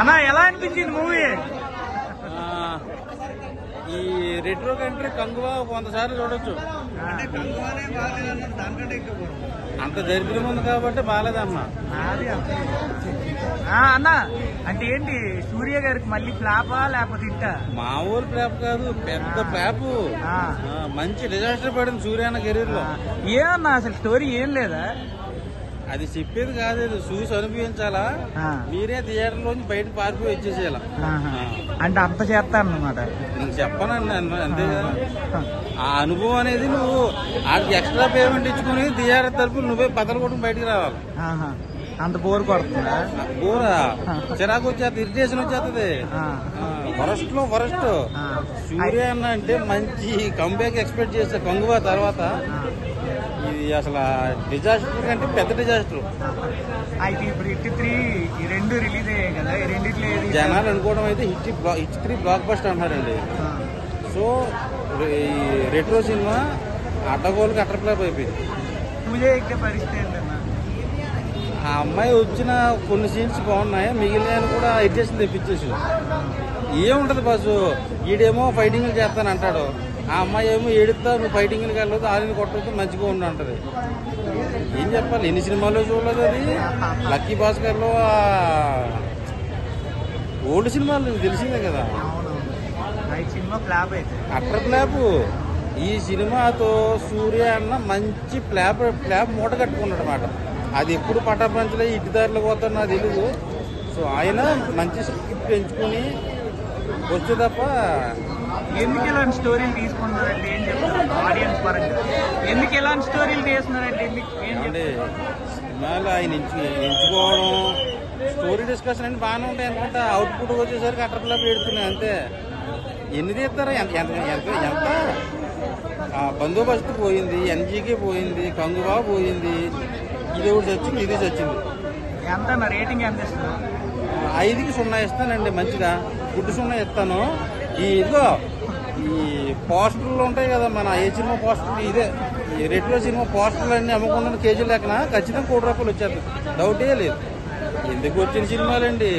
అన్నా ఎలా అనిపించింది మూవీ? ఈ రెట్రో కంట్రీ కంగువా 100 సార్లు చూడొచ్చు. అంత దరిద్రం ఉంది కాబట్టి బాగాలేదన్నా. అన్నా అంటే ఏంటి సూర్య గారికి మళ్ళీ ఫ్లాపా లేకపోతే ఇట్టా? మామూలు ఫ్లాప్ కాదు, పెద్ద ఫ్లాప్. మంచి డిజాస్టర్ పడింది సూర్య అన్న కెరీర్ లో. ఏమన్నా అసలు స్టోరీ ఏం లేదా? అది చెప్పేది కాదు, అది చూసి అనుభవించాలా. మీరే థియేటర్ లోంచి బయట పారిపోయి వచ్చేసేయాలా. అంటే అంత చేస్తానమాట. నేను చెప్పనండి అంతే కదా. ఆ అనుభవం అనేది నువ్వు ఆడికి ఎక్స్ట్రా పేమెంట్ ఇచ్చుకుని థియేటర్ తరపు నువ్వే బద్దలు కొట్టుకుని బయటికి రావాలి. అంత బోర్ కొడుతుందా? బోరా, చిరాకు వచ్చేది, ఇరిటేషన్ వచ్చేస్తుంది. వరస్ట్ లో వరస్ట్. సూర్య అన్న అంటే మంచి కంబ్యాక్ ఎక్స్పెక్ట్ చేస్తే కంగువా తర్వాత ఇది అసలు డిజాస్టర్ కంటే పెద్ద డిజాస్టర్. అయితే ఇప్పుడు హిట్ 3 ఈ 2 రిలీజ్ అయ్యాయి కదా, ఈ రెండిట్లో జనాలు అనుకోవడం అయితే హిట్ 3 బ్లాక్ బస్టర్ అంటారండి. సో ఈ రెట్రో సినిమా అడ్డగోలుకి అటర్ ఫ్లాప్ అయిపోయింది. పూజ ఎక్కే పరిస్థితి ఏంటన్నా? ఆ అమ్మాయి వచ్చిన కొన్ని సీన్స్ బాగున్నాయి, మిగిలిన కూడా ఎడ్జెస్ట్ తెప్పించేసి ఏముంటది బస్సు. ఈడేమో ఫైటింగ్లు చేస్తాను అంటాడు, ఆ అమ్మాయి ఏమో ఏడుస్తా నువ్వు ఫైటింగ్కి వెళ్ళదు, ఆడిని కొట్టదు, మంచిగా ఉండి అంటది. ఏం చెప్పాలి, ఎన్ని సినిమాల్లో చూడలేదు అది. లక్కీ భాస్కర్లో ఓల్డ్ సినిమాలు తెలిసిందే కదా. Utter flop. ఈ సినిమాతో సూర్య అన్న మంచి ఫ్లాప్ మూట కట్టుకున్నాడు అనమాట. అది ఎప్పుడు పటాపంచలే ఇటుదారిలో పోతాడు నాకు తెలీదు. సో ఆయన మంచి స్క్రిప్ట్ ఎంచుకుని వచ్చు తప్ప. ఎందుకు ఇలాంటి స్టోరీలు తీసుకున్నారంటే ఏం చెప్తారు ఆడియన్స్ పరంగా? ఎందుకు ఇలాంటి స్టోరీలు తీస్తున్నారంటే అంటే సినిమాలు ఆయన ఎంచుకోవడం, స్టోరీ డిస్కషన్ అంటే బాగానే ఉంటాయి అనుకుంటా. అవుట్పుట్ వచ్చేసరికి అట్టర్ ఫ్లాప్ పెడుతున్నాయి అంతే. ఎన్ని తీస్తారా? ఎంత బందోబస్తు పోయింది, ఎన్జీకే పోయింది, కంగువా పోయింది, ఇది ఒకటి వచ్చింది, ఇది వచ్చింది. ఎంత రేటింగ్ ఎంత ఇస్తున్నా? 5కి 0 ఇస్తానండి. మంచిగా గుడ్డు 0 ఇస్తాను. ఇదిగో ఈ పోస్టర్లు ఉంటాయి కదా, మన ఏ సినిమా పోస్టర్లు, ఇదే ఈ రెట్రో సినిమా పోస్టర్లు అన్ని అమ్ముకున్న కేజీ లెక్కన ఖచ్చితంగా ₹1 వచ్చేది, డౌటే లేదు. ఎందుకు వచ్చిన సినిమాలండి.